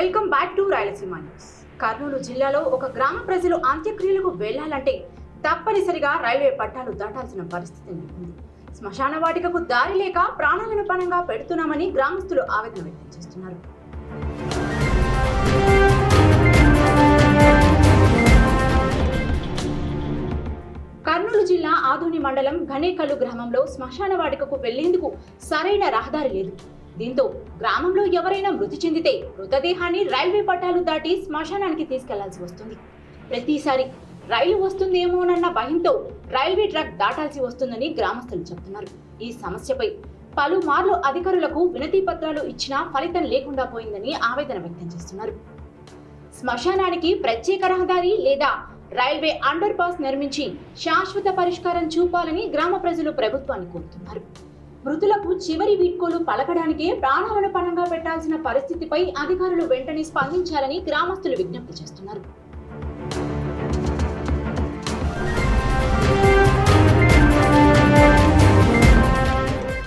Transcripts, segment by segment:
Welcome back to Rayalaseema news. Kurnool జిల్లాలో ఒక గ్రామ ప్రజలు అంత్యక్రియలకు వెళ్లాలంటే తప్పనిసరిగా రైల్వే పట్టాలు దాటాల్సిన పరిస్థితి నెలకొంది. శ్మశాన వాటికకు దారి లేక ప్రాణాలను పణంగా పెడుతున్నామని గ్రామస్తులు ఆవేదన వ్యక్తం చేస్తున్నారు. కర్నూలు జిల్లా ఆదోని మండలం ఘనేకల్లు గ్రామంలో శ్మశాన వాటికకు వెళ్లేందుకు సరైన రహదారి లేదు. దీంతో గ్రామంలో ఎవరైనా మృతి చెందితే మృతదేహాన్ని రైల్వే పట్టాలు దాటి శ్మశానానికి తీసుకెళ్లాల్సి వస్తుంది. ప్రతిసారి రైలు వస్తుందేమోనన్న భయంతో రైల్వే ట్రాక్ దాటాల్సి వస్తుందని గ్రామస్తులు చెబుతున్నారు. ఈ సమస్యపై పలుమార్లు అధికారులకు వినతి పత్రాలు ఇచ్చినా ఫలితం లేకుండా పోయిందని ఆవేదన వ్యక్తం చేస్తున్నారు. శ్మశానానికి ప్రత్యేక రహదారి లేదా రైల్వే అండర్ పాస్ నిర్మించి శాశ్వత పరిష్కారం చూపాలని గ్రామ ప్రజలు ప్రభుత్వాన్ని కోరుతున్నారు. మృతులకు చివరి వీడ్కోలు పలకడానికే ప్రాణాలను పణంగా పెట్టాల్సిన పరిస్థితిపై అధికారులు వెంటనే స్పందించాలని గ్రామస్తులు విజ్ఞప్తి చేస్తున్నారు.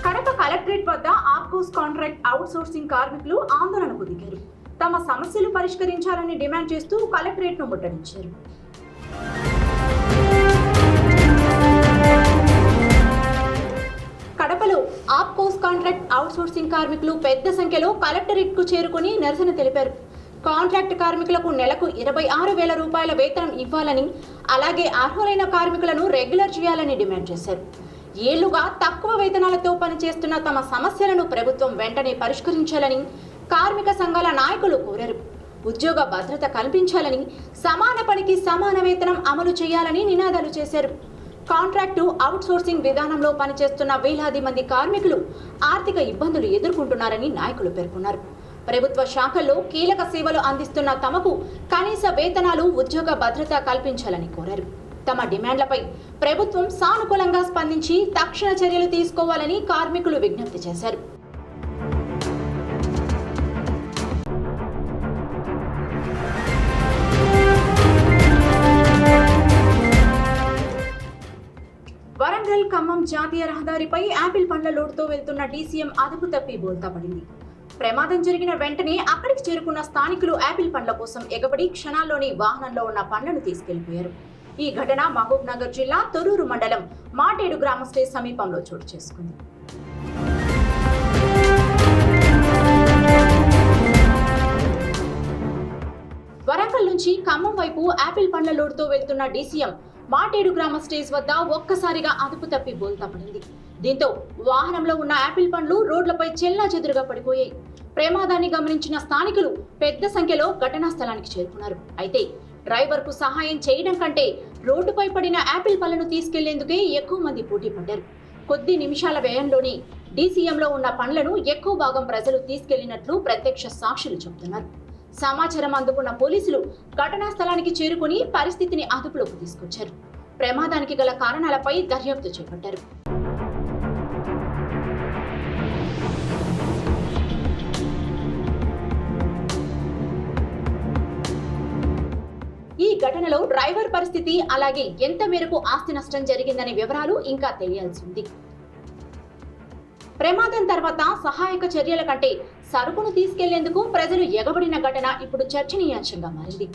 కడప కలెక్టరేట్ వద్ద ఆప్కోస్ కాంట్రాక్ట్ అవుట్సోర్సింగ్ కార్మికులు ఆందోళనకు దిగారు. తమ సమస్యలు పరిష్కరించాలని డిమాండ్ చేస్తూ కలెక్టరేట్ ను ముట్టడించారు. కడపలో ఆప్కోస్ కాంట్రాక్ట్ అవుట్సోర్సింగ్ కార్మికులు పెద్ద సంఖ్యలో కలెక్టరేట్ కు చేరుకుని నిరసన తెలిపారు. కాంట్రాక్ట్ కార్మికులకు నెలకు 26,000 రూపాయల వేతనం ఇవ్వాలని, అలాగే అర్హులైన కార్మికులను రెగ్యులర్ చేయాలని డిమాండ్ చేశారు. ఏళ్లుగా తక్కువ వేతనాలతో పనిచేస్తున్న తమ సమస్యలను ప్రభుత్వం వెంటనే పరిష్కరించాలని కార్మిక సంఘాల నాయకులు కోరారు. ఉద్యోగ భద్రత కల్పించాలని, సమాన పనికి సమాన వేతనం అమలు చేయాలని నినాదాలు చేశారు. కాంట్రాక్టు అవుట్సోర్సింగ్ విధానంలో పనిచేస్తున్న వేలాది మంది కార్మికులు ఆర్థిక ఇబ్బందులు ఎదుర్కొంటున్నారని నాయకులు పేర్కొన్నారు. ప్రభుత్వ శాఖల్లో కీలక సేవలు అందిస్తున్న తమకు కనీస వేతనాలు, ఉద్యోగ భద్రత కల్పించాలని కోరారు. తమ డిమాండ్లపై ప్రభుత్వం సానుకూలంగా స్పందించి తక్షణ చర్యలు తీసుకోవాలని కార్మికులు విజ్ఞప్తి చేశారు. వరంగల్ ఖమ్మం జాతీయ రహదారిపై యాపిల్ పండ్ల లోడ్తో వెళ్తున్న డీసీఎం అదుపు తప్పి బోల్తా పడింది. ప్రమాదం జరిగిన వెంటనే అక్కడికి చేరుకున్న స్థానికులు యాపిల్ పండ్ల కోసం ఎగబడి క్షణాల్లోని వాహనంలో ఉన్న పండ్లను తీసుకెళ్లిపోయారు. ఈ ఘటన మహబూబ్ నగర్ జిల్లా తొర్రూరు మండలం మాటేడు గ్రామ స్టేజ్ సమీపంలో చోటు చేసుకుంది. వరంగల్ నుంచి ఖమ్మం వైపు యాపిల్ పండ్ల లోడ్తో వెళ్తున్న డీసీఎం మాటేడు గ్రామ స్టేజ్ వద్ద ఒక్కసారిగా అదుపు తప్పి బోల్తా పడింది. దీంతో వాహనంలో ఉన్న యాపిల్ పండ్లు రోడ్లపై చెల్లాచెదురుగా పడిపోయాయి. ప్రమాదాన్ని గమనించిన స్థానికులు పెద్ద సంఖ్యలో ఘటనా స్థలానికి చేరుకున్నారు. అయితే డ్రైవర్ కు సహాయం చేయడం కంటే రోడ్డుపై పడిన యాపిల్ పళ్లను తీసుకెళ్లేందుకే ఎక్కువ మంది పోటీ పడ్డారు. కొద్ది నిమిషాల వ్యయంలోనే డీసీఎంలో ఉన్న పండ్లను ఎక్కువ భాగం ప్రజలు తీసుకెళ్లినట్లు ప్రత్యక్ష సాక్షులు చెబుతున్నారు. సమాచారం అందుకున్న పోలీసులు ఘటనా స్థలానికి చేరుకుని పరిస్థితిని అదుపులోకి తీసుకొచ్చారు. ప్రమాదానికి గల కారణాలపై దర్యాప్తు చేపట్టారు. ఈ ఘటనలో డ్రైవర్ పరిస్థితి, అలాగే ఎంత మేరకు ఆస్తి నష్టం జరిగిందనే వివరాలు ఇంకా తెలియాల్సి ఉంది. ప్రమాదం తర్వాత సహాయక చర్యల కంటే సరుకును తీసుకెళ్లేందుకు ప్రజలు ఎగబడిన ఘటన ఇప్పుడు చర్చనీయాంశంగా మారింది.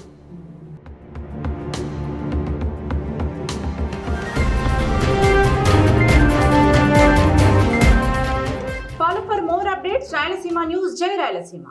Follow for more updates. Rayalaseema news. జై రాయలసీమ.